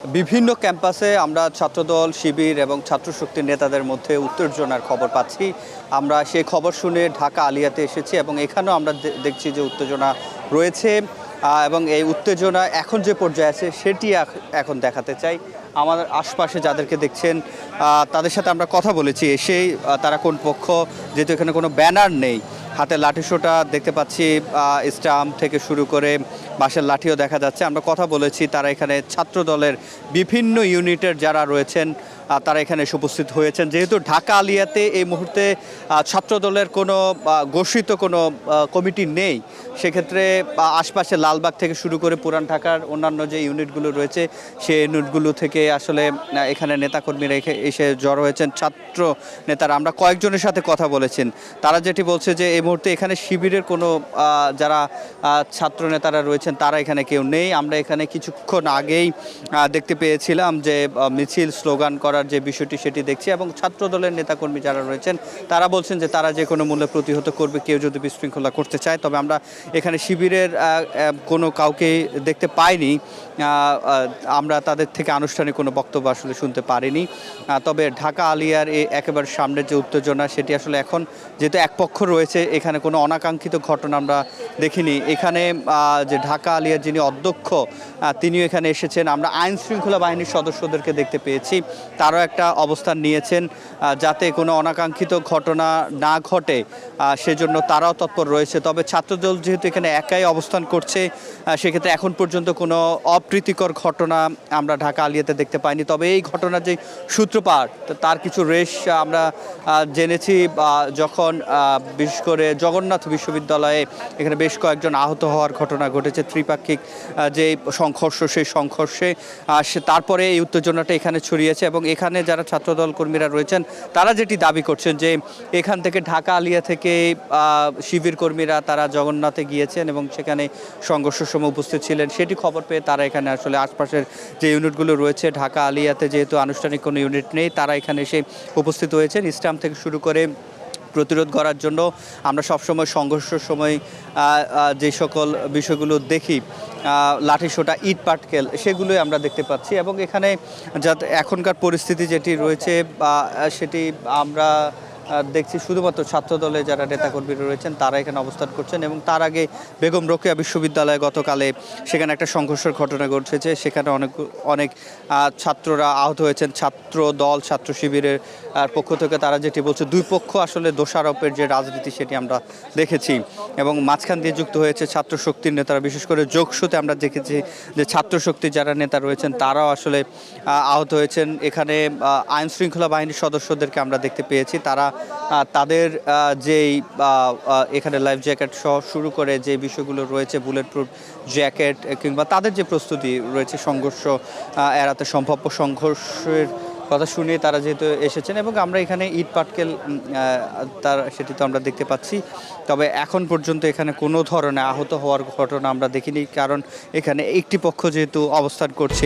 বিভিন্ন ক্যাম্পাসে আমরা ছাত্রদল, শিবির এবং ছাত্রশক্তির নেতাদের মধ্যে উত্তেজনার খবর পাচ্ছি। আমরা সেই খবর শুনে ঢাকা আলিয়াতে এসেছি এবং এখানেও আমরা দেখছি যে উত্তেজনা রয়েছে এবং এই উত্তেজনা এখন যে পর্যায়ে আছে সেটি এখন দেখাতে চাই। আমাদের আশপাশে যাদেরকে দেখছেন তাদের সাথে আমরা কথা বলেছি এসেই তারা কোন পক্ষ, যেহেতু এখানে কোনো ব্যানার নেই, হাতে লাঠিসোঁটা দেখতে পাচ্ছি, স্টাম্প থেকে শুরু করে বাঁশের লাঠিও দেখা যাচ্ছে। আমরা কথা বলেছি, তারা এখানে ছাত্র দলের বিভিন্ন ইউনিটের যারা রয়েছেন তারা এখানে এসে উপস্থিত হয়েছেন। যেহেতু ঢাকা আলিয়াতে এই মুহূর্তে ছাত্র দলের কোনো ঘোষিত কোনো কমিটি নেই, সেক্ষেত্রে আশপাশে লালবাগ থেকে শুরু করে পুরান ঢাকার অন্যান্য যে ইউনিটগুলো রয়েছে সেই ইউনিটগুলো থেকে আসলে এখানে নেতাকর্মীরা এসে জড়ো হয়েছেন। ছাত্র নেতারা আমরা কয়েকজনের সাথে কথা বলেছেন, তারা যেটি বলছে যে এই মুহূর্তে এখানে শিবিরের কোনো যারা ছাত্র নেতারা রয়েছেন তারা এখানে কেউ নেই। আমরা এখানে কিছুক্ষণ আগেই দেখতে পেয়েছিলাম যে মিছিল স্লোগান করার যে বিষয়টি সেটি দেখছি, এবং ছাত্র দলের নেতাকর্মী যারা রয়েছেন তারা বলছেন যে তারা যে কোনো মূল্যে প্রতিহত করবে কেউ যদি বিশৃঙ্খলা করতে চায়। তবে আমরা এখানে শিবিরের কোনো কাউকে দেখতে পাইনি, আমরা তাদের থেকে আনুষ্ঠানিক কোনো বক্তব্য আসলে শুনতে পারিনি। তবে ঢাকা আলিয়ার একেবারে সামনের যে উত্তেজনা সেটি আসলে এখন যেহেতু এক পক্ষ রয়েছে, এখানে কোনো অনাকাঙ্ক্ষিত ঘটনা আমরা দেখিনি। এখানে যে ঢাকা আলিয়ার যিনি অধ্যক্ষ তিনিও এখানে এসেছেন। আমরা আইন শৃঙ্খলা বাহিনীর সদস্যদেরকে দেখতে পেয়েছি, তারাও একটা অবস্থান নিয়েছেন যাতে কোনো অনাকাঙ্ক্ষিত ঘটনা না ঘটে, সেজন্য তারাও তৎপর রয়েছে। তবে ছাত্রদল যেহেতু এখানে একাই অবস্থান করছে, সেক্ষেত্রে এখন পর্যন্ত কোনো অপ্রীতিকর ঘটনা আমরা ঢাকা আলিয়াতে দেখতে পাইনি। তবে এই ঘটনার যে সূত্রপাত তার কিছু রেশ আমরা জেনেছি যখন বিশেষ করে জগন্নাথ বিশ্ববিদ্যালয়ে এখানে বেশ কয়েকজন আহত হওয়ার ঘটনা ঘটেছে, ত্রিপাক্ষিক যে সংঘর্ষ, সেই সংঘর্ষে তারপরে এই উত্তেজনাটা এখানে ছড়িয়েছে। এবং এখানে যারা ছাত্রদল কর্মীরা রয়েছেন তারা যেটি দাবি করছেন যে এখান থেকে ঢাকা আলিয়া থেকে শিবির কর্মীরা তারা জগন্নাথে গিয়েছেন এবং সেখানে সংঘর্ষের সময় উপস্থিত ছিলেন, সেটি খবর পেয়ে তারা এখানে আসলে আশপাশের যে ইউনিটগুলো রয়েছে, ঢাকা আলিয়াতে যেহেতু আনুষ্ঠানিক কোনো ইউনিট নেই, তারা এখানে এসে উপস্থিত হয়েছেন। স্টাম্প থেকে শুরু করে প্রতিরোধ করার জন্য আমরা সবসময় সংঘর্ষের সময় যে সকল বিষয়গুলো দেখি, লাঠিসোঁটা, ইট পাটকেল, সেগুলোই আমরা দেখতে পাচ্ছি। এবং এখানে যাতে এখনকার পরিস্থিতি যেটি রয়েছে সেটি আমরা দেখছি শুধুমাত্র ছাত্রদলে যারা নেতাকর্মীরা রয়েছেন তারা এখানে অবস্থান করছেন। এবং তার আগে বেগম রোকেয়া বিশ্ববিদ্যালয়ে গতকালে সেখানে একটা সংঘর্ষের ঘটনা ঘটেছে, সেখানে অনেক ছাত্ররা আহত হয়েছেন। ছাত্র দল, ছাত্র শিবিরের পক্ষ থেকে তারা যেটি বলছে, দুই পক্ষ আসলে দোষারোপের যে রাজনীতি সেটি আমরা দেখেছি। এবং মাঝখান দিয়ে যুক্ত হয়েছে ছাত্র শক্তির নেতারা, বিশেষ করে যোগসূতে আমরা দেখেছি যে ছাত্র শক্তির যারা নেতা রয়েছেন তারাও আসলে আহত হয়েছেন। এখানে আইন শৃঙ্খলা বাহিনীর সদস্যদেরকে আমরা দেখতে পেয়েছি, তারা তাদের যেই এখানে লাইফ জ্যাকেট সহ শুরু করে যে বিষয়গুলো রয়েছে, বুলেট প্রুফ জ্যাকেট কিংবা তাদের যে প্রস্তুতি রয়েছে সংঘর্ষ এড়াতে, সম্ভাব্য সংঘর্ষের কথা শুনে তারা যেহেতু এসেছেন। এবং আমরা এখানে ইট পাটকেল সেটি তো আমরা দেখতে পাচ্ছি। তবে এখন পর্যন্ত এখানে কোনো ধরনের আহত হওয়ার ঘটনা আমরা দেখিনি, কারণ এখানে একটি পক্ষ যেহেতু অবস্থান করছে।